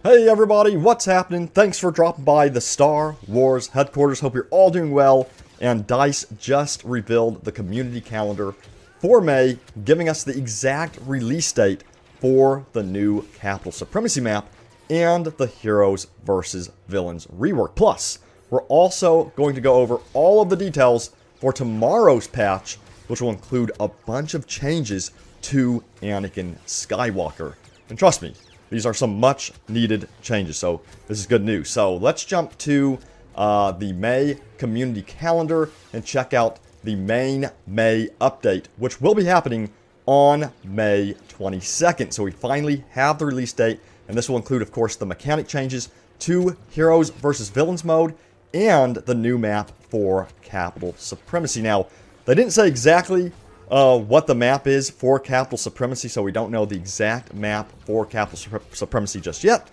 Hey everybody, what's happening? Thanks for dropping by the Star Wars headquarters. Hope you're all doing well. And DICE just revealed the community calendar for May, giving us the exact release date for the new Capital Supremacy map and the Heroes vs. Villains rework. Plus, we're also going to go over all of the details for tomorrow's patch, which will include a bunch of changes to Anakin Skywalker. And trust me, these are some much needed changes, so this is good news. So let's jump to the May community calendar and check out the main May update, which will be happening on May 22nd. So we finally have the release date, and this will include, of course, the mechanic changes to Heroes vs. Villains mode and the new map for Capital Supremacy. Now, they didn't say exactly what the map is for Capital Supremacy, so we don't know the exact map for Capital Supremacy just yet.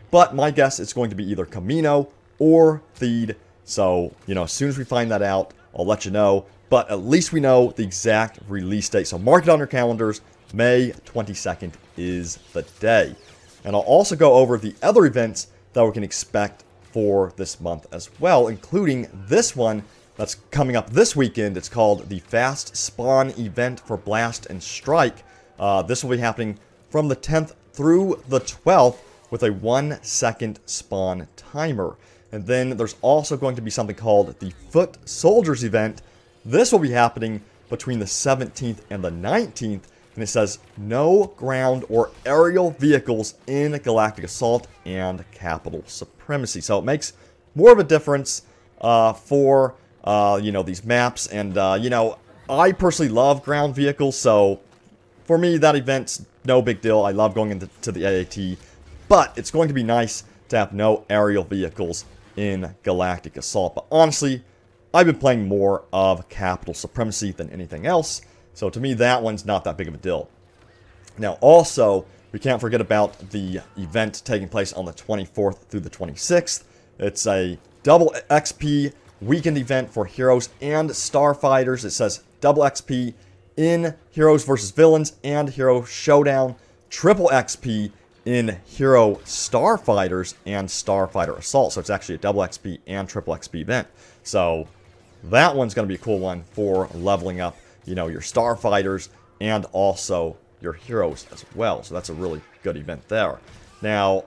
But my guess is going to be either Camino or Theed. So, as soon as we find that out, I'll let you know. But at least we know the exact release date. So mark it on your calendars. May 22nd is the day. And I'll also go over the other events that we can expect for this month as well, including this one that's coming up this weekend. It's called the Fast Spawn event for Blast and Strike. This will be happening from the 10th through the 12th with a 1-second spawn timer. And then there's also going to be something called the Foot Soldiers event. This will be happening between the 17th and the 19th. And it says no ground or aerial vehicles in Galactic Assault and Capital Supremacy. So it makes more of a difference for these maps. And, I personally love ground vehicles, so for me, that event's no big deal. I love going into the AAT, but it's going to be nice to have no aerial vehicles in Galactic Assault. But honestly, I've been playing more of Capital Supremacy than anything else, so to me, that one's not that big of a deal. Now, also, we can't forget about the event taking place on the 24th through the 26th. It's a double XP weekend event for Heroes and Starfighters. It says double XP in Heroes vs. Villains and Hero Showdown, triple XP in Hero Starfighters and Starfighter Assault. So it's actually a double XP and triple XP event. So that one's going to be a cool one for leveling up, your Starfighters and also your Heroes as well. So that's a really good event there. Now,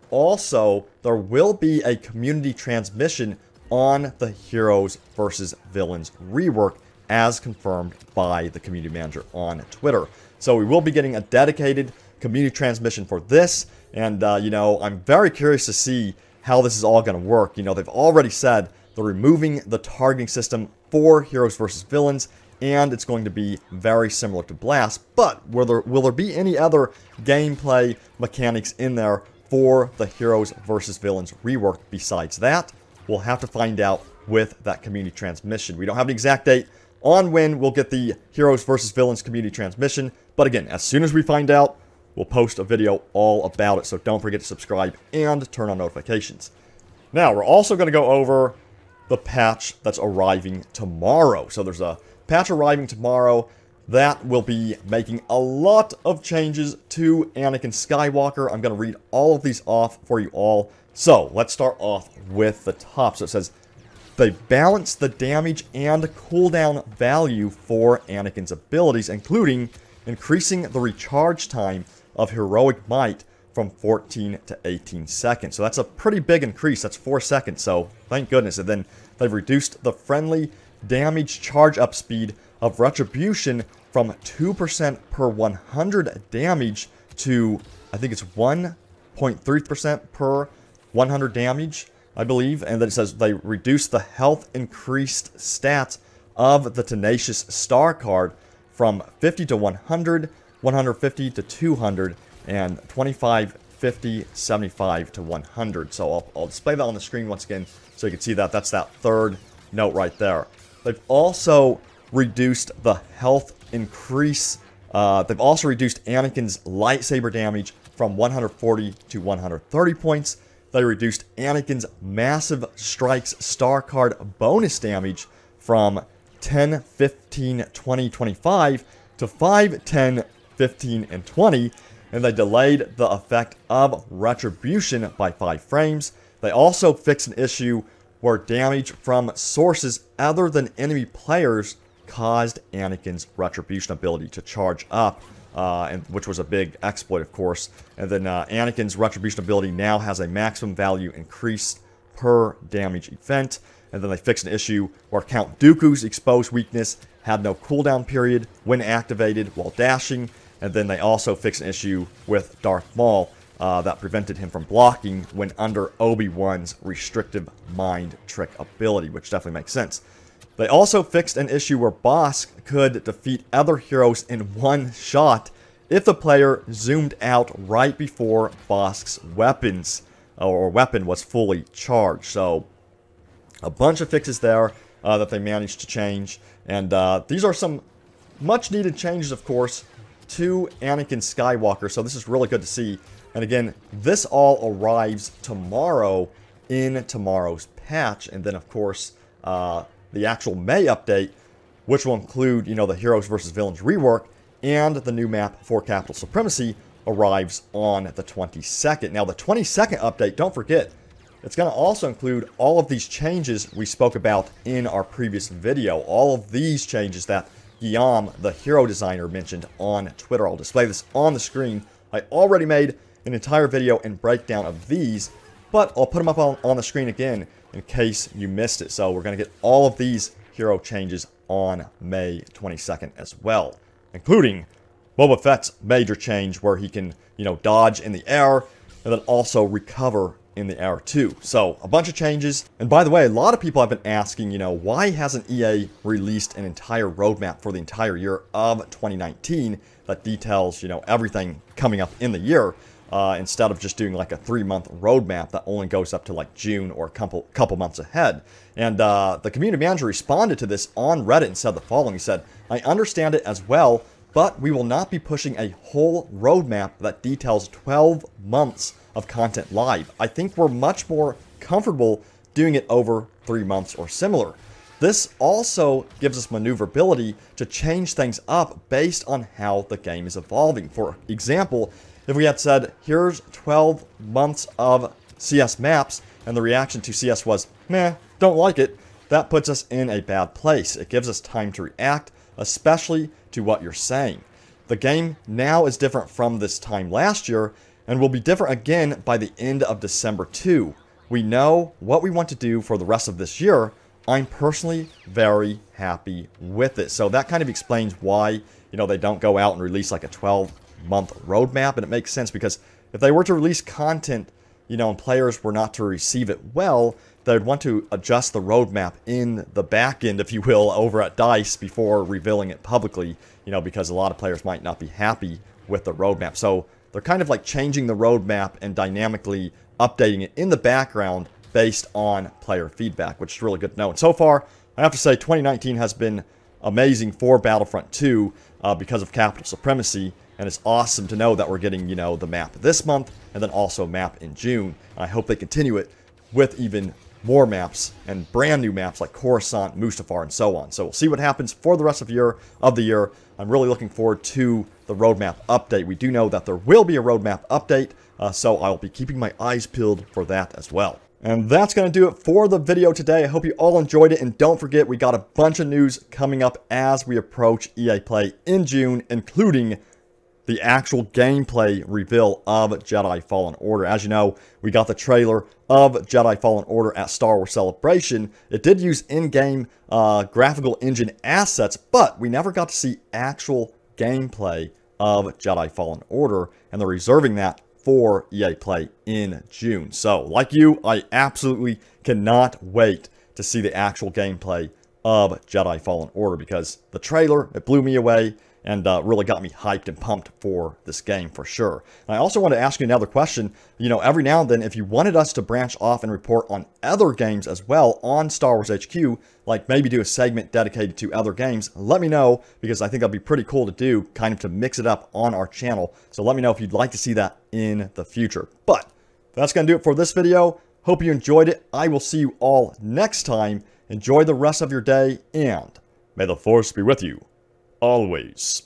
also, there will be a community transmission on the Heroes vs. Villains rework, as confirmed by the community manager on Twitter. So we will be getting a dedicated community transmission for this, and I'm very curious to see how this is all going to work. They've already said they're removing the targeting system for Heroes vs. Villains, and it's going to be very similar to Blast, but will there be any other gameplay mechanics in there for the Heroes vs. Villains rework besides that? We'll have to find out with that community transmission. We don't have an exact date on when we'll get the Heroes vs. Villains community transmission. But again, as soon as we find out, we'll post a video all about it. So don't forget to subscribe and turn on notifications. Now, we're also going to go over the patch that's arriving tomorrow. So there's a patch arriving tomorrow that will be making a lot of changes to Anakin Skywalker. I'm going to read all of these off for you all. So, let's start off with the top. So it says, they balance the damage and cooldown value for Anakin's abilities, including increasing the recharge time of Heroic Might from 14 to 18 seconds. So that's a pretty big increase. That's 4 seconds, so thank goodness. And then they've reduced the friendly damage charge up speed of Retribution from 2% per 100 damage to, I think it's 1.3% per 100 damage, I believe. And then it says they reduce the health increased stats of the Tenacious Star card from 50 to 100, 150 to 200, and 25, 50, 75 to 100. So I'll display that on the screen once again so you can see that. That's that third note right there. They've also reduced the health increase. They've also reduced Anakin's lightsaber damage from 140 to 130 points. They reduced Anakin's Massive Strikes Star card bonus damage from 10, 15, 20, 25 to 5, 10, 15, and 20. and they delayed the effect of retribution by 5 frames. They also fixed an issue where damage from sources other than enemy players caused Anakin's retribution ability to charge up, which was a big exploit, of course. And then Anakin's retribution ability now has a maximum value increase per damage event. And then they fixed an issue where Count Dooku's exposed weakness had no cooldown period when activated while dashing. And then they also fixed an issue with Darth Maul that prevented him from blocking when under Obi-Wan's restrictive mind trick ability, which definitely makes sense. They also fixed an issue where Bossk could defeat other heroes in one shot if the player zoomed out right before Bossk's weapon was fully charged. So a bunch of fixes there that they managed to change. And these are some much needed changes, of course, to Anakin Skywalker. So this is really good to see. And again, this all arrives tomorrow in tomorrow's patch. And then, of course, the actual May update, which will include, the Heroes vs. Villains rework and the new map for Capital Supremacy, arrives on the 22nd. Now, the 22nd update, don't forget, it's going to also include all of these changes we spoke about in our previous video. All of these changes that Guillaume, the hero designer, mentioned on Twitter. I'll display this on the screen. I already made an entire video and breakdown of these, but I'll put them up on the screen again in case you missed it. So we're going to get all of these hero changes on May 22nd as well, including Boba Fett's major change where he can, dodge in the air and then also recover in the air too. So a bunch of changes. And by the way, a lot of people have been asking, why hasn't EA released an entire roadmap for the entire year of 2019 that details, everything coming up in the year? Instead of just doing like a 3-month roadmap that only goes up to like June or a couple months ahead. And the community manager responded to this on Reddit and said the following. He said, "I understand it as well, but we will not be pushing a whole roadmap that details 12 months of content live. I think we're much more comfortable doing it over 3 months or similar. This also gives us maneuverability to change things up based on how the game is evolving. For example, if we had said, here's 12 months of CS maps, and the reaction to CS was, meh, don't like it, that puts us in a bad place. It gives us time to react, especially to what you're saying. The game now is different from this time last year, and will be different again by the end of December too. We know what we want to do for the rest of this year. I'm personally very happy with it." So that kind of explains why, they don't go out and release like a 12-month roadmap. And it makes sense because if they were to release content, and players were not to receive it well, they'd want to adjust the roadmap in the back end, if you will, over at DICE before revealing it publicly, because a lot of players might not be happy with the roadmap. So they're kind of like changing the roadmap and dynamically updating it in the background based on player feedback, which is really good to know. And so far, I have to say 2019 has been amazing for Battlefront 2 because of Capital Supremacy, and it's awesome to know that we're getting, the map this month and then also a map in June. And I hope they continue it with even more maps and brand new maps like Coruscant, Mustafar, and so on. So we'll see what happens for the rest of the year. I'm really looking forward to the roadmap update. We do know that there will be a roadmap update, so I'll be keeping my eyes peeled for that as well. And that's going to do it for the video today. I hope you all enjoyed it, and don't forget, we got a bunch of news coming up as we approach EA Play in June, including the actual gameplay reveal of Jedi Fallen Order. As you know, we got the trailer of Jedi Fallen Order at Star Wars Celebration. It did use in-game graphical engine assets, but we never got to see actual gameplay of Jedi Fallen Order, and they're reserving that for EA Play in June. So, like you, I absolutely cannot wait to see the actual gameplay of Jedi Fallen Order, because the trailer, it blew me away and really got me hyped and pumped for this game for sure. And I also want to ask you another question. Every now and then, if you wanted us to branch off and report on other games as well on Star Wars HQ, like maybe do a segment dedicated to other games, let me know, because I think that'd be pretty cool to do, kind of to mix it up on our channel. So let me know if you'd like to see that in the future. But that's going to do it for this video. Hope you enjoyed it. I will see you all next time. Enjoy the rest of your day, and may the Force be with you always.